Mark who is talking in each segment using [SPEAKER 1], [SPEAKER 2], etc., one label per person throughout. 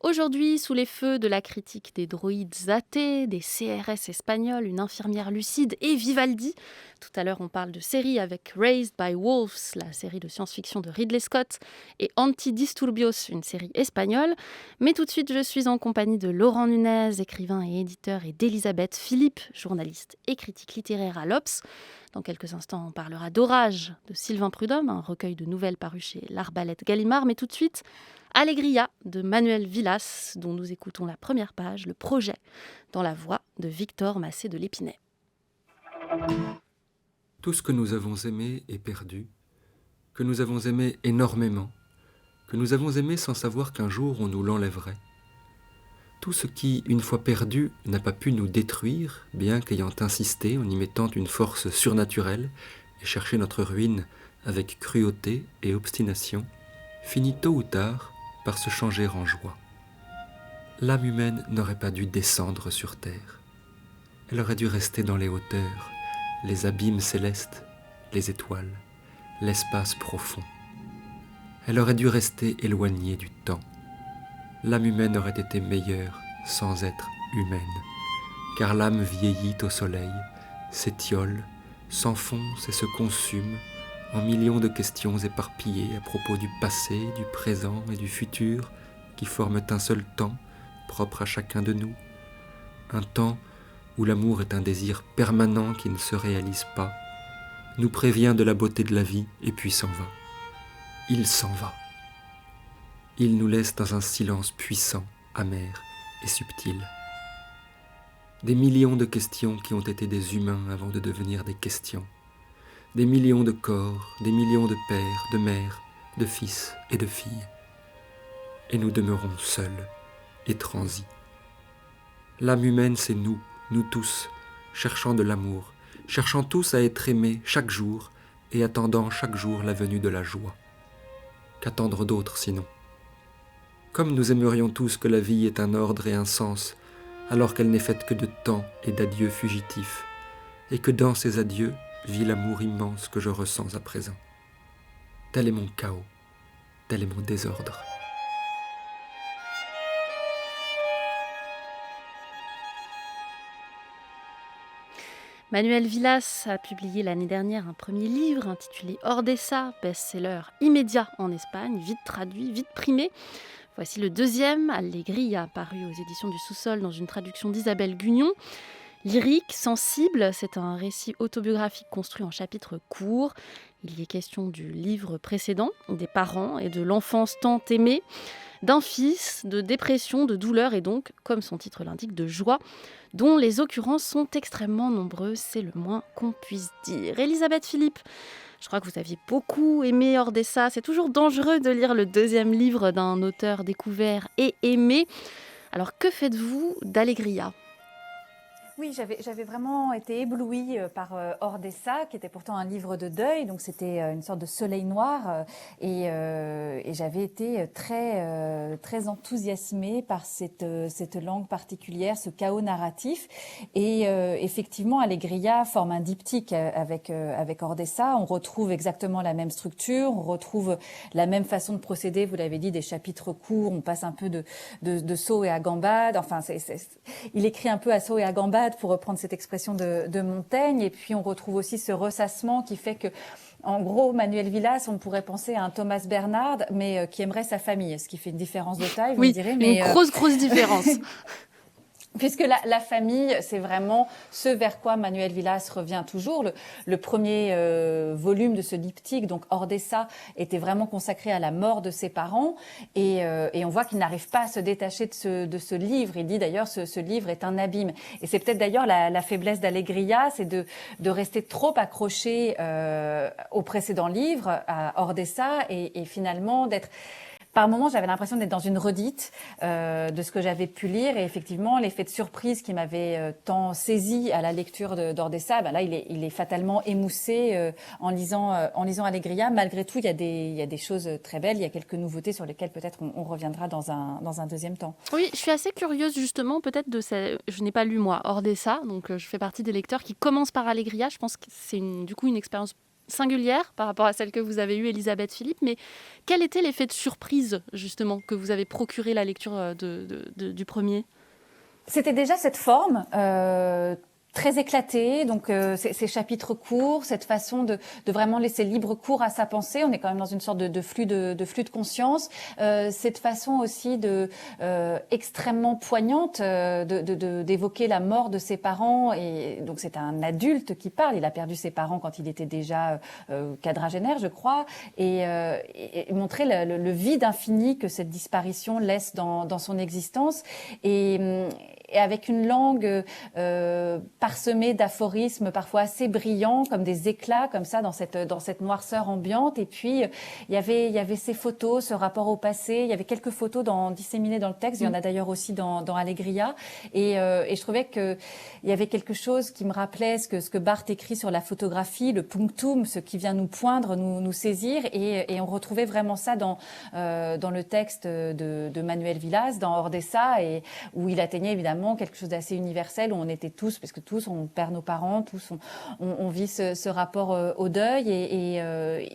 [SPEAKER 1] Aujourd'hui, sous les feux de la critique des droïdes athées, des CRS espagnols, une infirmière lucide et Vivaldi. Tout à l'heure, on parle de séries avec Raised by Wolves, la série de science-fiction de Ridley Scott, et Antidisturbios, une série espagnole. Mais tout de suite, je suis en compagnie de Laurent Nunez, écrivain et éditeur, et d'Elisabeth Philippe, journaliste et critique littéraire à l'Obs. Dans quelques instants, on parlera d'Orage de Sylvain Prudhomme, un recueil de nouvelles paru chez l'Arbalète Gallimard. Mais tout de suite, Allegria de Manuel Villas, dont nous écoutons la première page, le projet, dans la voix de Victor Massé de l'Épinay.
[SPEAKER 2] Tout ce que nous avons aimé est perdu, que nous avons aimé énormément, que nous avons aimé sans savoir qu'un jour on nous l'enlèverait. Tout ce qui, une fois perdu, n'a pas pu nous détruire, bien qu'ayant insisté en y mettant une force surnaturelle et cherché notre ruine avec cruauté et obstination, finit tôt ou tard par se changer en joie. L'âme humaine n'aurait pas dû descendre sur terre. Elle aurait dû rester dans les hauteurs, les abîmes célestes, les étoiles, l'espace profond. Elle aurait dû rester éloignée du temps. L'âme humaine aurait été meilleure sans être humaine, car l'âme vieillit au soleil, s'étiole, s'enfonce et se consume en millions de questions éparpillées à propos du passé, du présent et du futur qui forment un seul temps, propre à chacun de nous. Un temps où l'amour est un désir permanent qui ne se réalise pas, nous prévient de la beauté de la vie et puis s'en va. Il s'en va. Il nous laisse dans un silence puissant, amer et subtil. Des millions de questions qui ont été des humains avant de devenir des questions. Des millions de corps, des millions de pères, de mères, de fils et de filles. Et nous demeurons seuls et transis. L'âme humaine, c'est nous tous, cherchant de l'amour, cherchant tous à être aimés chaque jour et attendant chaque jour la venue de la joie. Qu'attendre d'autre sinon ? Comme nous aimerions tous que la vie ait un ordre et un sens, alors qu'elle n'est faite que de temps et d'adieux fugitifs, et que dans ces adieux vit l'amour immense que je ressens à présent. Tel est mon chaos, tel est mon désordre.
[SPEAKER 1] Manuel Villas a publié l'année dernière un premier livre intitulé Ordessa, best-seller immédiat en Espagne, vite traduit, vite primé. Voici le deuxième, Allegria, paru aux éditions du Sous-Sol dans une traduction d'Isabelle Gugnon. Lyrique, sensible, c'est un récit autobiographique construit en chapitres courts. Il y est question du livre précédent, des parents et de l'enfance tant aimée, d'un fils, de dépression, de douleur et donc, comme son titre l'indique, de joie, dont les occurrences sont extrêmement nombreuses, c'est le moins qu'on puisse dire. Elisabeth Philippe, je crois que vous aviez beaucoup aimé Ordessa. C'est toujours dangereux de lire le deuxième livre d'un auteur découvert et aimé. Alors que faites-vous d'Allegria ?
[SPEAKER 3] Oui, j'avais vraiment été éblouie par Ordessa, qui était pourtant un livre de deuil, donc c'était une sorte de soleil noir, et j'avais été très enthousiasmée par cette langue particulière, ce chaos narratif, et effectivement, Allegria forme un diptyque avec Ordessa. On retrouve exactement la même structure, on retrouve la même façon de procéder. Vous l'avez dit, des chapitres courts, on passe un peu de saut et à gambade. Enfin, il écrit un peu à saut et à gambade, pour reprendre cette expression de Montaigne. Et puis, on retrouve aussi ce ressassement qui fait que, en gros, Manuel Villas, on pourrait penser à un Thomas Bernhard, mais qui aimerait sa famille, ce qui fait une différence de taille, vous me direz. Mais,
[SPEAKER 1] une grosse différence.
[SPEAKER 3] Puisque la famille, c'est vraiment ce vers quoi Manuel Villas revient toujours. Le premier volume de ce diptyque, donc Ordessa, était vraiment consacré à la mort de ses parents. Et on voit qu'il n'arrive pas à se détacher de ce livre. Il dit d'ailleurs ce livre est un abîme. Et c'est peut-être d'ailleurs la faiblesse d'Allegria, c'est de rester trop accroché au précédent livre, à Ordessa, et finalement d'être... Par moments, j'avais l'impression d'être dans une redite de ce que j'avais pu lire, et effectivement, l'effet de surprise qui m'avait tant saisi à la lecture d'Ordessa, là, il est fatalement émoussé en lisant Allegria. Malgré tout, il y a des choses très belles, il y a quelques nouveautés sur lesquelles peut-être on reviendra dans un deuxième temps.
[SPEAKER 1] Oui, je suis assez curieuse justement, peut-être je n'ai pas lu moi Ordessa, donc je fais partie des lecteurs qui commencent par Allegria. Je pense que c'est du coup une expérience singulière par rapport à celle que vous avez eue, Elisabeth Philippe, mais quel était l'effet de surprise, justement, que vous avez procuré la lecture du premier ?
[SPEAKER 3] C'était déjà cette forme très éclatée, donc ces chapitres courts, cette façon de vraiment laisser libre cours à sa pensée. On est quand même dans une sorte de flux de conscience. Cette façon aussi extrêmement poignante d'évoquer la mort de ses parents. Et donc c'est un adulte qui parle. Il a perdu ses parents quand il était déjà quadragénaire, je crois, et montrer le vide infini que cette disparition laisse dans son existence. Et avec une langue parsemée d'aphorismes parfois assez brillants, comme des éclats, comme ça, dans cette noirceur ambiante. Et puis, il y avait ces photos, ce rapport au passé. Il y avait quelques photos disséminées dans le texte. Il y en a d'ailleurs aussi dans Allegria. Et je trouvais qu'il y avait quelque chose qui me rappelait ce que Barthes écrit sur la photographie, le punctum, ce qui vient nous poindre, nous saisir. Et on retrouvait vraiment ça dans le texte de Manuel Villas, dans Ordessa, et où il atteignait évidemment quelque chose d'assez universel, où on était tous, parce que tous on perd nos parents, tous on vit ce rapport au deuil, et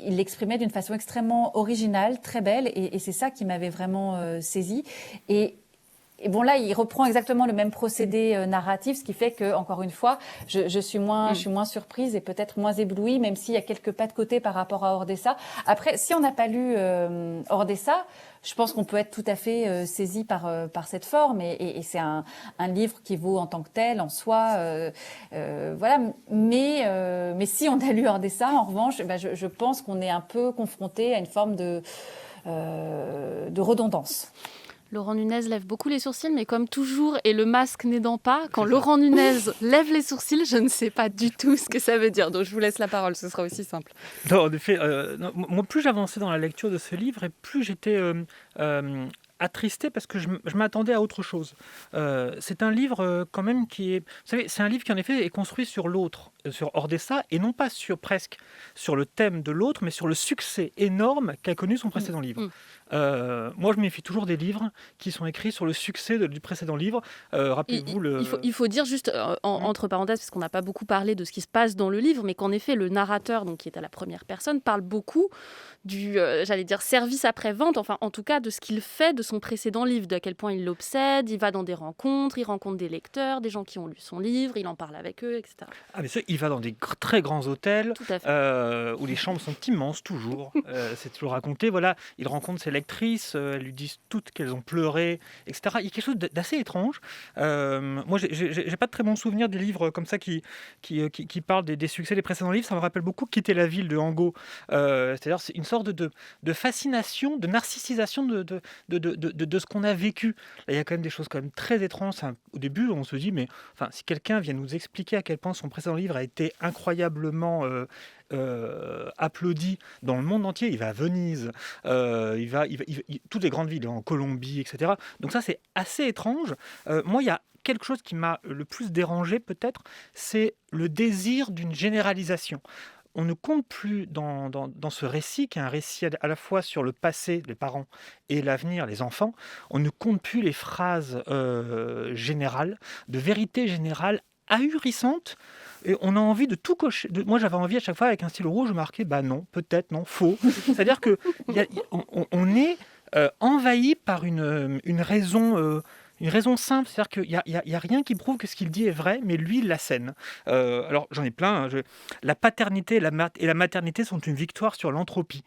[SPEAKER 3] il l'exprimait d'une façon extrêmement originale, très belle, et c'est ça qui m'avait vraiment saisie. Et bon, là, il reprend exactement le même procédé narratif, ce qui fait que, encore une fois, je suis moins surprise et peut-être moins éblouie, même s'il y a quelques pas de côté par rapport à Ordessa. Après, si on n'a pas lu Ordessa, je pense qu'on peut être tout à fait saisi par cette forme, et c'est un livre qui vaut en tant que tel, en soi, voilà. Mais si on a lu Ordessa, en revanche, je pense qu'on est un peu confronté à une forme de redondance.
[SPEAKER 1] Laurent Nunez lève beaucoup les sourcils, mais comme toujours, et le masque n'aidant pas, quand Laurent Nunez lève les sourcils, je ne sais pas du tout ce que ça veut dire. Donc je vous laisse la parole, ce sera aussi simple.
[SPEAKER 4] Non, en effet, moi, plus j'avançais dans la lecture de ce livre, et plus j'étais attristé, parce que je m'attendais à autre chose. C'est un livre quand même qui est... Vous savez, c'est un livre qui en effet est construit sur l'autre, sur Ordessa, et non pas presque sur le thème de l'autre, mais sur le succès énorme qu'a connu son précédent livre. Moi, je me méfie toujours des livres qui sont écrits sur le succès du précédent livre. Rappelez-vous
[SPEAKER 1] il faut dire juste, entre parenthèses, parce qu'on n'a pas beaucoup parlé de ce qui se passe dans le livre, mais qu'en effet, le narrateur, donc, qui est à la première personne, parle beaucoup du, j'allais dire, service après-vente, enfin, en tout cas, de ce qu'il fait de son précédent livre, de à quel point il l'obsède, il va dans des rencontres, il rencontre des lecteurs, des gens qui ont lu son livre, il en parle avec eux, etc.
[SPEAKER 4] Ah, mais ça, il va dans des très grands hôtels, où les chambres sont immenses, toujours. C'est toujours raconté, voilà. Il rencontre ses lectrices, elles lui disent toutes qu'elles ont pleuré, etc. Il y a quelque chose d'assez étrange. Moi, j'ai pas de très bons souvenirs des livres comme ça qui parlent des succès des précédents livres. Ça me rappelle beaucoup Quitter la ville de Angot. C'est-à-dire, c'est une sorte de fascination, de narcissisation de ce qu'on a vécu. Là, il y a quand même des choses quand même très étranges. Au début, on se dit, mais enfin, si quelqu'un vient nous expliquer à quel point son précédent livre a été incroyablement applaudi dans le monde entier, il va à Venise, toutes les grandes villes, en Colombie, etc. Donc ça, c'est assez étrange. Moi, il y a quelque chose qui m'a le plus dérangé, peut-être, c'est le désir d'une généralisation. On ne compte plus dans ce récit, qui est un récit à la fois sur le passé, les parents, et l'avenir, les enfants, on ne compte plus les phrases générales, de vérité générale ahurissantes. Et on a envie de tout cocher. Moi, j'avais envie à chaque fois, avec un stylo rouge, de marquer non, peut-être, non, faux. C'est-à-dire qu'on est envahi par une raison... une raison simple, c'est-à-dire qu'il n'y a rien qui prouve que ce qu'il dit est vrai, mais lui, il l'assène. Alors, j'en ai plein. La paternité et la maternité sont une victoire sur l'entropie.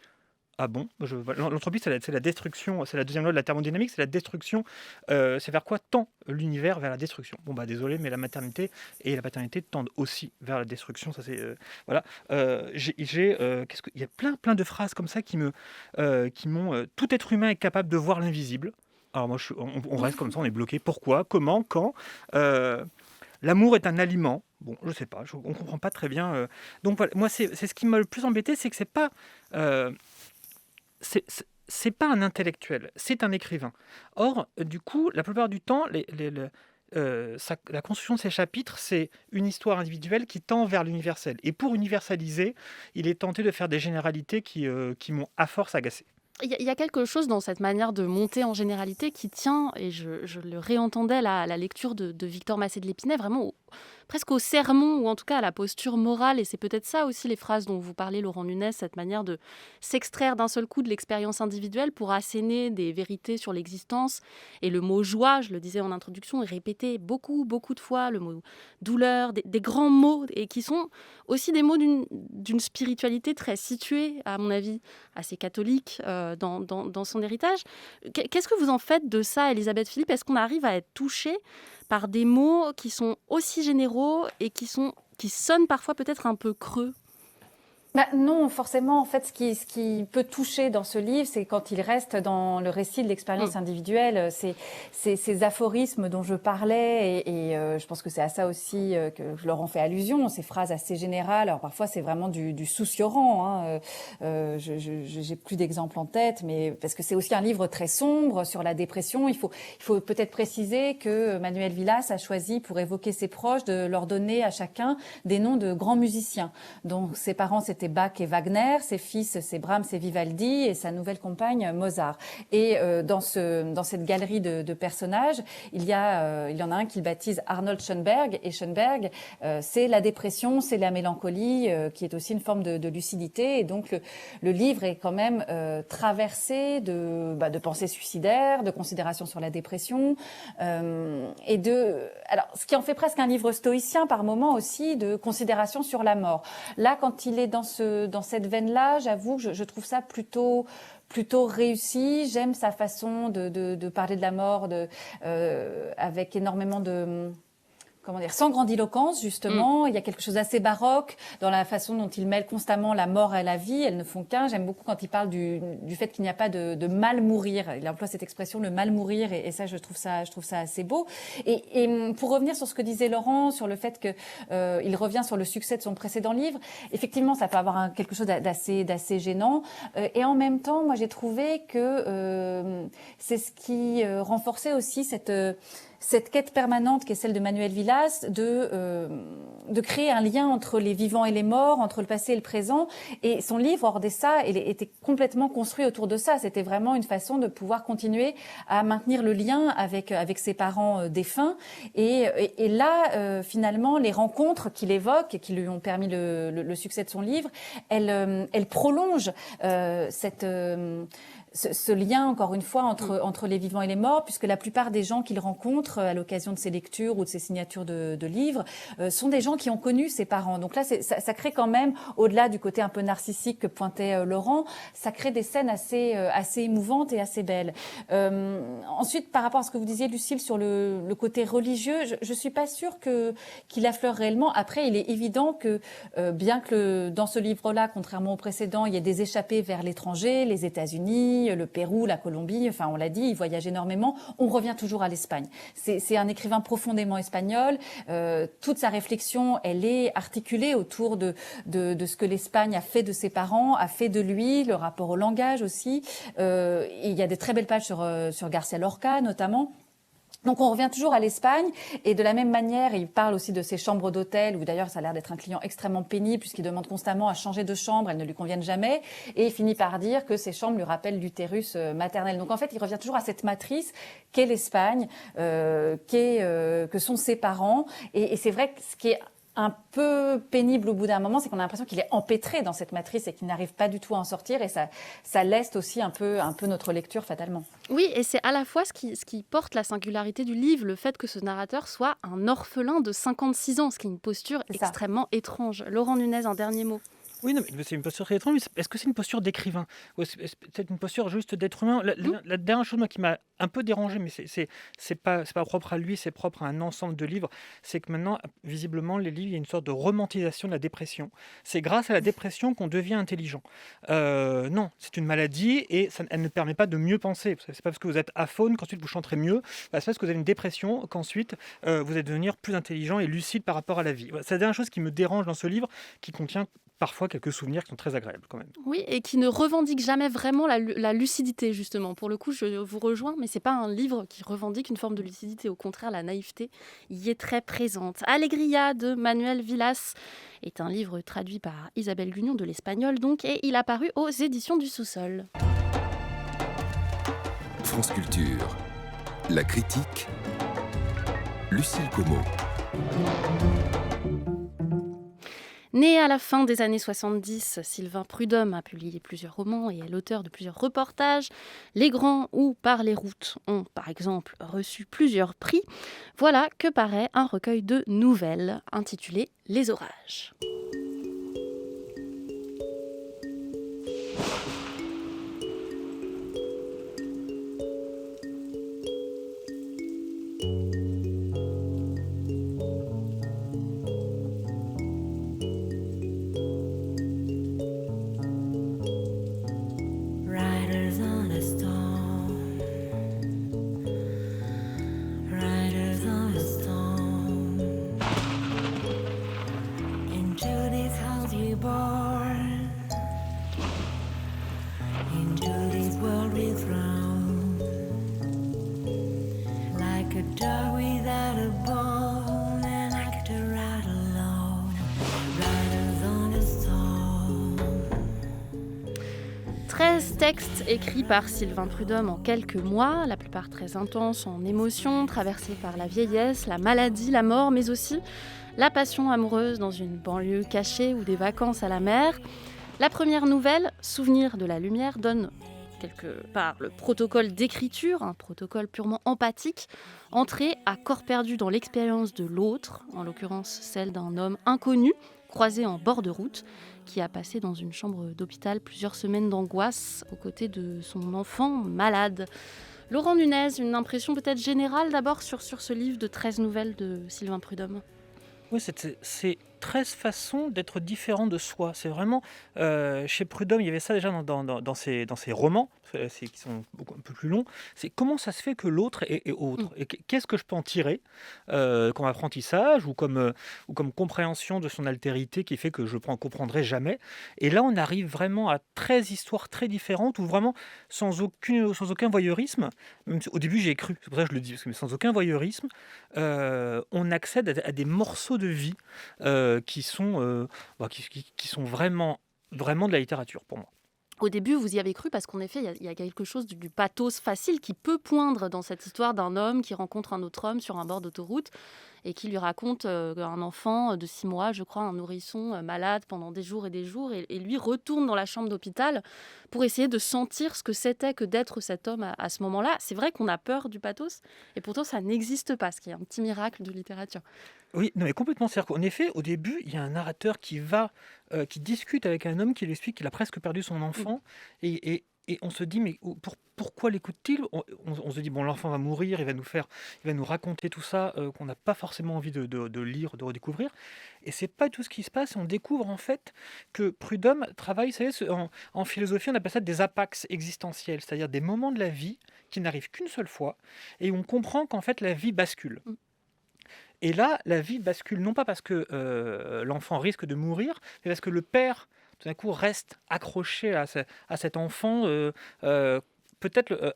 [SPEAKER 4] Ah bon? L'entropie, c'est la destruction, c'est la deuxième loi de la thermodynamique, c'est la destruction. C'est vers quoi tend l'univers? Vers la destruction. Bon, désolé, mais la maternité et la paternité tendent aussi vers la destruction. Ça, c'est... voilà. Il y a plein de phrases comme ça qui m'ont... tout être humain est capable de voir l'invisible. Alors moi, on reste comme ça, on est bloqué. Pourquoi? Comment? Quand? L'amour est un aliment. Bon, je sais pas, on comprend pas très bien. Donc voilà, moi, c'est ce qui m'a le plus embêté, c'est que c'est pas... c'est pas un intellectuel, c'est un écrivain. Or, du coup, la plupart du temps, la construction de ces chapitres, c'est une histoire individuelle qui tend vers l'universel. Et pour universaliser, il est tenté de faire des généralités qui m'ont à force agacé.
[SPEAKER 1] Il y a quelque chose dans cette manière de monter en généralité qui tient, et je le réentendais là, à la lecture de Victor Massé de l'Épinay, vraiment presque au sermon, ou en tout cas à la posture morale. Et c'est peut-être ça aussi les phrases dont vous parlez, Laurent Nunez, cette manière de s'extraire d'un seul coup de l'expérience individuelle pour asséner des vérités sur l'existence. Et le mot joie, je le disais en introduction, est répété beaucoup, beaucoup de fois, le mot douleur, des grands mots, et qui sont aussi des mots d'une spiritualité très située, à mon avis, assez catholique dans son héritage. Qu'est-ce que vous en faites de ça, Elisabeth Philippe ? Est-ce qu'on arrive à être touché par des mots qui sont aussi généraux et qui sonnent parfois peut-être un peu creux ?
[SPEAKER 3] Non, forcément, en fait, ce qui peut toucher dans ce livre, c'est quand il reste dans le récit de l'expérience individuelle, ces aphorismes dont je parlais, et je pense que c'est à ça aussi que Laurent fait allusion, ces phrases assez générales. Alors parfois, c'est vraiment du souciorant. J'ai plus d'exemples en tête, mais parce que c'est aussi un livre très sombre sur la dépression. Il faut peut-être préciser que Manuel Villas a choisi, pour évoquer ses proches, de leur donner à chacun des noms de grands musiciens. Donc ses parents, c'était Bach et Wagner, ses fils, c'est Brahms et Vivaldi, et sa nouvelle compagne, Mozart. Et dans cette galerie de personnages, il y en a un qu'il baptise Arnold Schoenberg, et Schoenberg, c'est la dépression, c'est la mélancolie, qui est aussi une forme de lucidité. Et donc le livre est quand même traversé de pensées suicidaires, de considérations sur la dépression, alors ce qui en fait presque un livre stoïcien par moment aussi, de considérations sur la mort. Là, quand il est dans cette veine-là, j'avoue que je trouve ça plutôt réussi. J'aime sa façon de parler de la mort, avec énormément de... sans grandiloquence, justement. Il y a quelque chose d'assez baroque dans la façon dont il mêle constamment la mort et la vie. Elles ne font qu'un. J'aime beaucoup quand il parle du fait qu'il n'y a pas de mal mourir. Il emploie cette expression, le mal mourir, et ça, je trouve ça assez beau. Et pour revenir sur ce que disait Laurent, sur le fait que il revient sur le succès de son précédent livre, effectivement, ça peut avoir quelque chose d'assez gênant. Et en même temps, moi, j'ai trouvé que c'est ce qui renforçait aussi cette quête permanente qui est celle de Manuel Villas de créer un lien entre les vivants et les morts, entre le passé et le présent. Et son livre, Ordessa, était complètement construit autour de ça. C'était vraiment une façon de pouvoir continuer à maintenir le lien avec ses parents défunts. Et là, finalement, les rencontres qu'il évoque et qui lui ont permis le succès de son livre, elles prolongent ce lien, encore une fois, entre les vivants et les morts, puisque la plupart des gens qu'il rencontre à l'occasion de ses lectures ou de ses signatures de livres sont des gens qui ont connu ses parents. Donc là, ça crée quand même, au-delà du côté un peu narcissique que pointait Laurent, ça crée des scènes assez émouvantes et assez belles. Ensuite, par rapport à ce que vous disiez, Lucille, sur le côté religieux, je suis pas sûre qu'il affleure réellement. Après, il est évident que, bien que dans ce livre-là, contrairement au précédent, il y ait des échappées vers l'étranger, les États-Unis, le Pérou, la Colombie, enfin on l'a dit, il voyage énormément, on revient toujours à l'Espagne. C'est un écrivain profondément espagnol, toute sa réflexion, elle est articulée autour de ce que l'Espagne a fait de ses parents, a fait de lui, le rapport au langage aussi. Il y a des très belles pages sur Garcia Lorca notamment. Donc on revient toujours à l'Espagne, et de la même manière, il parle aussi de ses chambres d'hôtel, où d'ailleurs ça a l'air d'être un client extrêmement pénible puisqu'il demande constamment à changer de chambre, elles ne lui conviennent jamais, et il finit par dire que ces chambres lui rappellent l'utérus maternel. Donc en fait, il revient toujours à cette matrice qu'est l'Espagne, que sont ses parents, et c'est vrai que ce qui est un peu pénible au bout d'un moment, c'est qu'on a l'impression qu'il est empêtré dans cette matrice et qu'il n'arrive pas du tout à en sortir, et ça laisse aussi un peu notre lecture fatalement.
[SPEAKER 1] Oui, et c'est à la fois ce qui porte la singularité du livre, le fait que ce narrateur soit un orphelin de 56 ans, ce qui est une posture extrêmement étrange. Laurent Nunez, un dernier mot.
[SPEAKER 4] Oui, non, mais c'est une posture très étrange. Mais est-ce que c'est une posture d'écrivain ou est-ce peut-être une posture juste d'être humain? La dernière chose moi, qui m'a un peu dérangé, mais c'est pas propre à lui, c'est propre à un ensemble de livres, c'est que maintenant, visiblement, les livres, il y a une sorte de romantisation de la dépression. C'est grâce à la dépression qu'on devient intelligent. Non, c'est une maladie et elle ne permet pas de mieux penser. C'est pas parce que vous êtes aphone qu'ensuite vous chanterez mieux. C'est parce que vous avez une dépression qu'ensuite vous allez devenir plus intelligent et lucide par rapport à la vie. Voilà, c'est la dernière chose qui me dérange dans ce livre, qui contient parfois quelques souvenirs qui sont très agréables quand même.
[SPEAKER 1] Oui, et qui ne revendique jamais vraiment la lucidité, justement. Pour le coup, je vous rejoins, mais c'est pas un livre qui revendique une forme de lucidité. Au contraire, la naïveté y est très présente. Alegria de Manuel Villas est un livre traduit par Isabelle Gugnon de l'espagnol, donc, et il a paru aux éditions du Sous-Sol.
[SPEAKER 5] France Culture. La critique, Lucille Como.
[SPEAKER 1] Né à la fin des années 70, Sylvain Prudhomme a publié plusieurs romans et est l'auteur de plusieurs reportages. Les Grands ou Par les routes ont, par exemple, reçu plusieurs prix. Voilà que paraît un recueil de nouvelles intitulé Les Orages.
[SPEAKER 6] Riders on a storm, riders on a storm. Into this house we born, into this world we thrown. Like a dog without a bone, an actor out alone. Riders on a storm.
[SPEAKER 1] 13 textes écrits par Sylvain Prudhomme en quelques mois, la plupart très intenses en émotions, traversés par la vieillesse, la maladie, la mort, mais aussi la passion amoureuse dans une banlieue cachée ou des vacances à la mer. La première nouvelle, Souvenir de la lumière, donne quelque part le protocole d'écriture, un protocole purement empathique, entré à corps perdu dans l'expérience de l'autre, en l'occurrence celle d'un homme inconnu, croisé en bord de route, qui a passé dans une chambre d'hôpital plusieurs semaines d'angoisse aux côtés de son enfant malade. Laurent Nunez, une impression peut-être générale d'abord sur ce livre de 13 nouvelles de Sylvain Prudhomme.
[SPEAKER 4] Oui, c'est 13 façons d'être différent de soi. C'est vraiment, chez Prudhomme, il y avait ça déjà dans ses romans, qui sont un peu plus longs. C'est comment ça se fait que l'autre est autre. Et qu'est-ce que je peux en tirer comme apprentissage ou comme compréhension de son altérité qui fait que je ne comprendrai jamais. Et là, on arrive vraiment à 13 histoires très différentes où vraiment, sans aucun voyeurisme, même si au début j'y ai cru, c'est pour ça que je le dis, parce que sans aucun voyeurisme, on accède à des morceaux de vie qui sont vraiment de la littérature pour moi.
[SPEAKER 1] Au début, vous y avez cru parce qu'en effet, il y a quelque chose du pathos facile qui peut poindre dans cette histoire d'un homme qui rencontre un autre homme sur un bord d'autoroute et qui lui raconte un enfant de 6 mois, je crois, un nourrisson malade pendant des jours, et lui retourne dans la chambre d'hôpital pour essayer de sentir ce que c'était que d'être cet homme à ce moment-là. C'est vrai qu'on a peur du pathos, et pourtant ça n'existe pas, ce qui est un petit miracle de littérature.
[SPEAKER 4] Oui, non, mais complètement. C'est-à-dire qu'en effet, au début, il y a un narrateur qui discute avec un homme qui lui explique qu'il a presque perdu son enfant. Et on se dit, mais pourquoi l'écoute-t-il ? On se dit, bon, l'enfant va mourir, il va nous raconter tout ça qu'on n'a pas forcément envie de lire, de redécouvrir. Et c'est pas tout ce qui se passe. On découvre en fait que Prudhomme travaille, vous savez, en philosophie, on appelle ça des apax existentiels, c'est-à-dire des moments de la vie qui n'arrivent qu'une seule fois et où on comprend qu'en fait la vie bascule. Et là, la vie bascule non pas parce que l'enfant risque de mourir, mais parce que le père, tout d'un coup, reste accroché à cet enfant, peut-être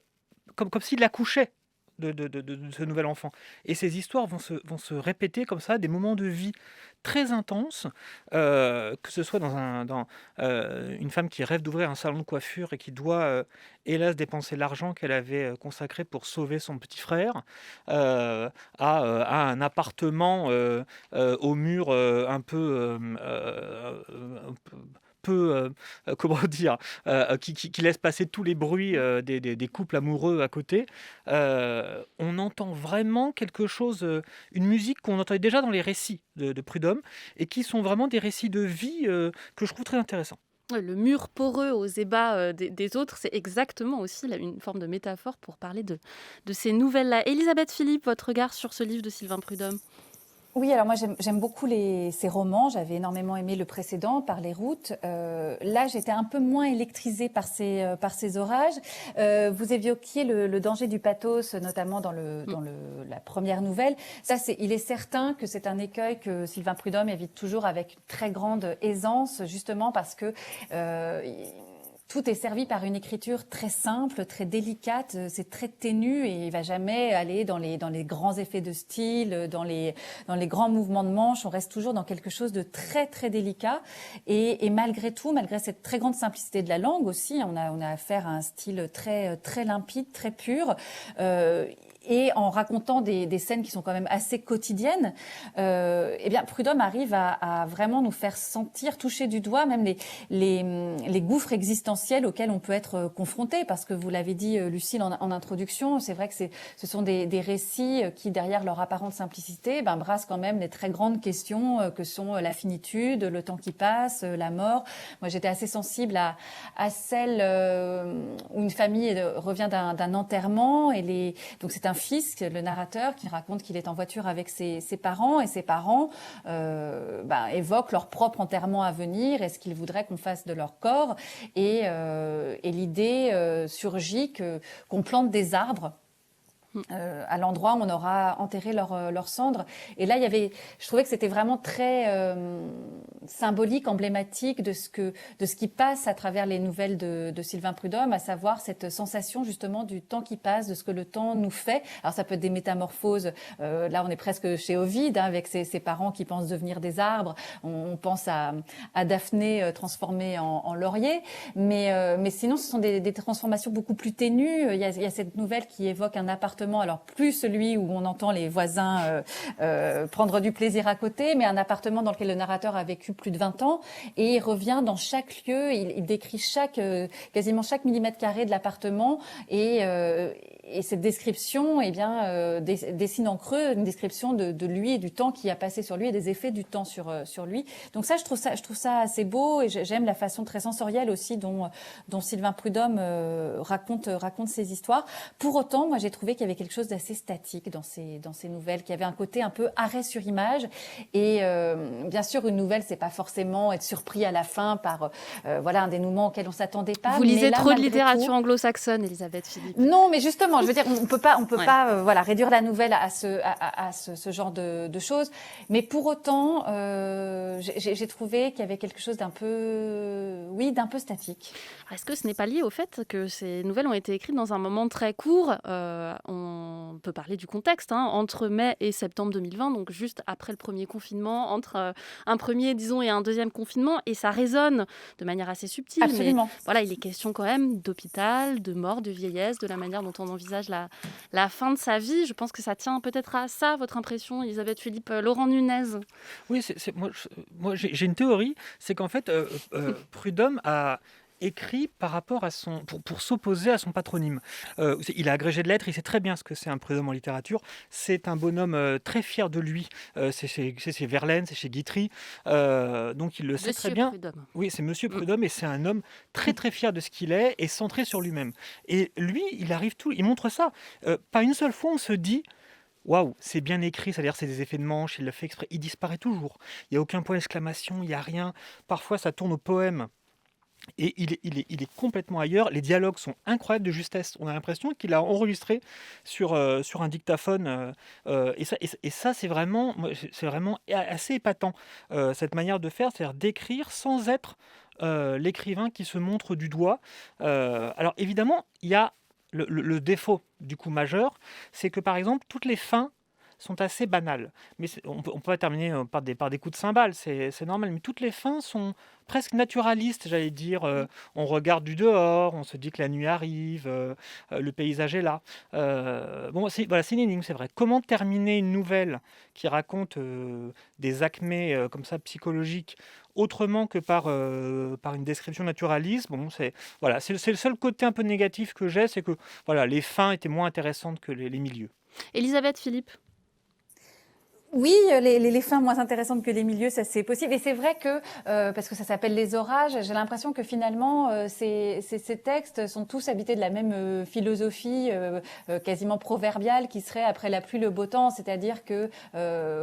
[SPEAKER 4] comme s'il accouchait de ce nouvel enfant. Et ces histoires vont se répéter comme ça, des moments de vie très intenses, que ce soit dans une femme qui rêve d'ouvrir un salon de coiffure et qui doit, hélas, dépenser l'argent qu'elle avait consacré pour sauver son petit frère, à un appartement au mur un peu... comment dire, qui laisse passer tous les bruits des couples amoureux à côté. On entend vraiment quelque chose, une musique qu'on entendait déjà dans les récits de Prudhomme, et qui sont vraiment des récits de vie que je trouve très intéressants.
[SPEAKER 1] Le mur poreux aux ébats des autres, c'est exactement aussi une forme de métaphore pour parler de ces nouvelles-là. Elisabeth Philippe, votre regard sur ce livre de Sylvain Prudhomme ?
[SPEAKER 3] Oui, alors moi j'aime beaucoup ces romans. J'avais énormément aimé le précédent, Par les routes. Là, j'étais un peu moins électrisée par ces orages. Vous évoquiez le danger du pathos, notamment dans la première nouvelle. Ça, il est certain que c'est un écueil que Sylvain Prudhomme évite toujours avec une très grande aisance, justement parce que tout est servi par une écriture très simple, très délicate, c'est très ténu et il va jamais aller dans les grands effets de style, dans les grands mouvements de manche. On reste toujours dans quelque chose de très très délicat et malgré tout, malgré cette très grande simplicité de la langue aussi, on a affaire à un style très très limpide, très pur. Et en racontant des scènes qui sont quand même assez quotidiennes, eh bien Prudhomme arrive à vraiment nous faire sentir, toucher du doigt même les gouffres existentiels auxquels on peut être confronté. Parce que vous l'avez dit, Lucille, en introduction, c'est vrai que ce sont des récits qui, derrière leur apparente simplicité, brassent quand même les très grandes questions que sont la finitude, le temps qui passe, la mort. Moi, j'étais assez sensible à celle où une famille revient d'un enterrement et donc c'est un fils, le narrateur, qui raconte qu'il est en voiture avec ses parents et ses parents évoquent leur propre enterrement à venir et ce qu'ils voudraient qu'on fasse de leur corps et l'idée surgit qu'on plante des arbres à l'endroit où on aura enterré leurs cendres. Et là, je trouvais que c'était vraiment très symbolique, emblématique de ce qui passe à travers les nouvelles de Sylvain Prudhomme, à savoir cette sensation justement du temps qui passe, de ce que le temps nous fait. Alors ça peut être des métamorphoses. Là, on est presque chez Ovide, avec ses parents qui pensent devenir des arbres. On pense à Daphné transformée en laurier. Mais sinon, ce sont des transformations beaucoup plus ténues. Il y a cette nouvelle qui évoque un appartement. Alors plus celui où on entend les voisins prendre du plaisir à côté, mais un appartement dans lequel le narrateur a vécu plus de 20 ans et il revient dans chaque lieu, il décrit quasiment chaque millimètre carré de l'appartement et cette description dessine en creux une description de lui et du temps qui a passé sur lui et des effets du temps sur lui. Donc ça, je trouve ça assez beau et j'aime la façon très sensorielle aussi dont Sylvain Prudhomme raconte ses histoires. Pour autant, moi j'ai trouvé qu'il y avait quelque chose d'assez statique dans ces nouvelles, qui avait un côté un peu arrêt sur image. Et bien sûr, une nouvelle, c'est pas forcément être surpris à la fin par un dénouement auquel on s'attendait pas.
[SPEAKER 1] Vous lisez
[SPEAKER 3] là,
[SPEAKER 1] trop de littérature anglo-saxonne, Elisabeth Philippe.
[SPEAKER 3] Non, mais justement, je veux dire, on peut pas réduire la nouvelle à ce genre de choses. Mais pour autant, j'ai trouvé qu'il y avait quelque chose d'un peu statique.
[SPEAKER 1] Est-ce que ce n'est pas lié au fait que ces nouvelles ont été écrites dans un moment très court on peut parler du contexte, entre mai et septembre 2020, donc juste après le premier confinement, entre un premier, disons, et un deuxième confinement, et ça résonne de manière assez subtile.
[SPEAKER 3] Absolument.
[SPEAKER 1] Mais voilà, il est question quand même d'hôpital, de mort, de vieillesse, de la manière dont on envisage la fin de sa vie. Je pense que ça tient peut-être à ça, votre impression, Elisabeth Philippe. Laurent Nunez.
[SPEAKER 4] Oui, moi j'ai une théorie, c'est qu'en fait, Prudhomme a écrit par rapport à pour s'opposer à son patronyme. Il a agrégé de lettres, il sait très bien ce que c'est un Prudhomme en littérature. C'est un bonhomme très fier de lui. C'est chez Verlaine, c'est chez Guitry. Donc il le sait très bien.
[SPEAKER 1] Prudhomme.
[SPEAKER 4] Oui, c'est Monsieur Prudhomme et c'est un homme très très fier de ce qu'il est et centré sur lui-même. Et lui, il montre ça. Pas une seule fois on se dit waouh, c'est bien écrit, c'est-à-dire c'est des effets de manche, il le fait exprès, il disparaît toujours. Il n'y a aucun point d'exclamation, il n'y a rien. Parfois ça tourne au poème. Et il est complètement ailleurs. Les dialogues sont incroyables de justesse. On a l'impression qu'il a enregistré sur un dictaphone. Et ça, c'est vraiment assez épatant, cette manière de faire, c'est-à-dire d'écrire sans être l'écrivain qui se montre du doigt. Alors évidemment, il y a le défaut du coup majeur, c'est que par exemple, toutes les fins sont assez banales. Mais on peut terminer par des coups de cymbale, c'est normal. Mais toutes les fins sont presque naturalistes, j'allais dire. On regarde du dehors, on se dit que la nuit arrive, le paysage est là. C'est une énigme, c'est vrai. Comment terminer une nouvelle qui raconte des acmés comme ça psychologiques autrement que par une description naturaliste? C'est le seul côté un peu négatif que j'ai, c'est que les fins étaient moins intéressantes que les milieux.
[SPEAKER 1] Elisabeth Philippe.
[SPEAKER 3] Oui, les fins moins intéressantes que les milieux, ça c'est possible. Et c'est vrai que, parce que ça s'appelle Les Orages, j'ai l'impression que finalement, ces textes sont tous habités de la même philosophie quasiment proverbiale qui serait après la pluie le beau temps, c'est-à-dire que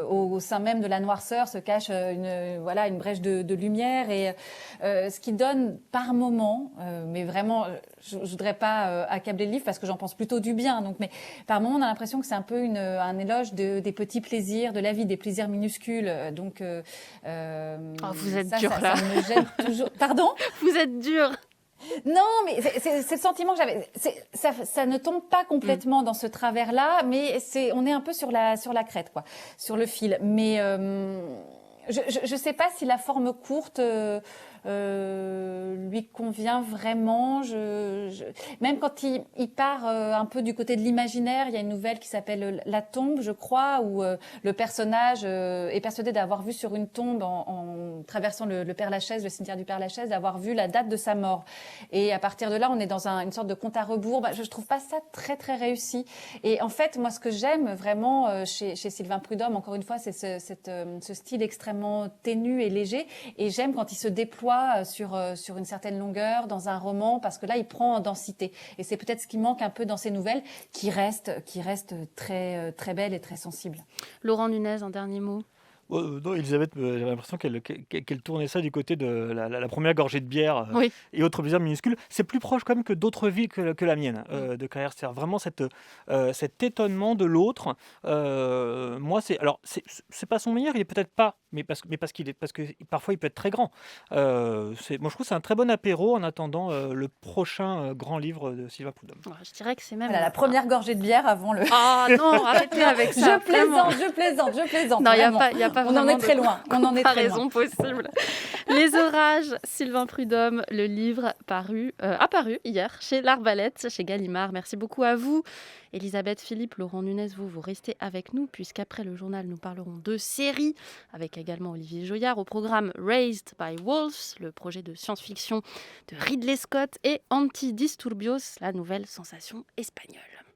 [SPEAKER 3] au sein même de la noirceur se cache une brèche de lumière et ce qui donne par moment, mais vraiment, je voudrais pas accabler le livre parce que j'en pense plutôt du bien. Donc, mais par moment, on a l'impression que c'est un peu un éloge des petits plaisirs, de la vie, des plaisirs minuscules. Donc,
[SPEAKER 1] vous êtes dur là.
[SPEAKER 3] Ça me gêne toujours. Pardon ?
[SPEAKER 1] Vous êtes dur.
[SPEAKER 3] Non, mais c'est le sentiment que j'avais. Ça ne tombe pas complètement dans ce travers-là, mais on est un peu sur la crête, quoi, sur le fil. Mais je sais pas si la forme courte lui convient vraiment. Même quand il part un peu du côté de l'imaginaire, il y a une nouvelle qui s'appelle La tombe, je crois, où le personnage est persuadé d'avoir vu sur une tombe en traversant le Père-Lachaise, le cimetière du Père-Lachaise, d'avoir vu la date de sa mort. Et à partir de là, on est dans une sorte de compte à rebours. Je trouve pas ça très très réussi. Et en fait, moi, ce que j'aime vraiment chez Sylvain Prudhomme, encore une fois, c'est ce style extrêmement ténu et léger. Et j'aime quand il se déploie sur une certaine longueur dans un roman, parce que là, il prend en densité. Et c'est peut-être ce qui manque un peu dans ces nouvelles, qui restent très très belles et très sensibles.
[SPEAKER 1] Laurent Nunez, un dernier mot.
[SPEAKER 4] Non, Elisabeth, j'avais l'impression qu'elle tournait ça du côté de la première gorgée de bière
[SPEAKER 1] Oui.
[SPEAKER 4] et autres plaisirs minuscules. C'est plus proche quand même que d'autres vies que la mienne de carrière. C'est vraiment cet étonnement de l'autre. Moi, c'est pas son meilleur, il est peut-être pas, mais parce que parfois il peut être très grand. Moi, je trouve que c'est un très bon apéro en attendant le prochain grand livre de Sylvain Prudhomme.
[SPEAKER 1] Ouais, je dirais que c'est même...
[SPEAKER 3] Voilà, la première gorgée de bière avant le...
[SPEAKER 1] Ah non, arrêtez avec ça.
[SPEAKER 3] Je plaisante.
[SPEAKER 1] Non, il
[SPEAKER 3] vraiment.
[SPEAKER 1] n'y a pas
[SPEAKER 3] On en est très loin. On en est très loin.
[SPEAKER 1] comparaison possible. Les orages, Sylvain Prudhomme, le livre apparu hier chez l'Arbalète, chez Gallimard. Merci beaucoup à vous. Elisabeth Philippe, Laurent Nunez, vous restez avec nous, puisqu'après le journal, nous parlerons de séries, avec également Olivier Joyard. Au programme Raised by Wolves, le projet de science-fiction de Ridley Scott, et Antidisturbios, la nouvelle sensation espagnole.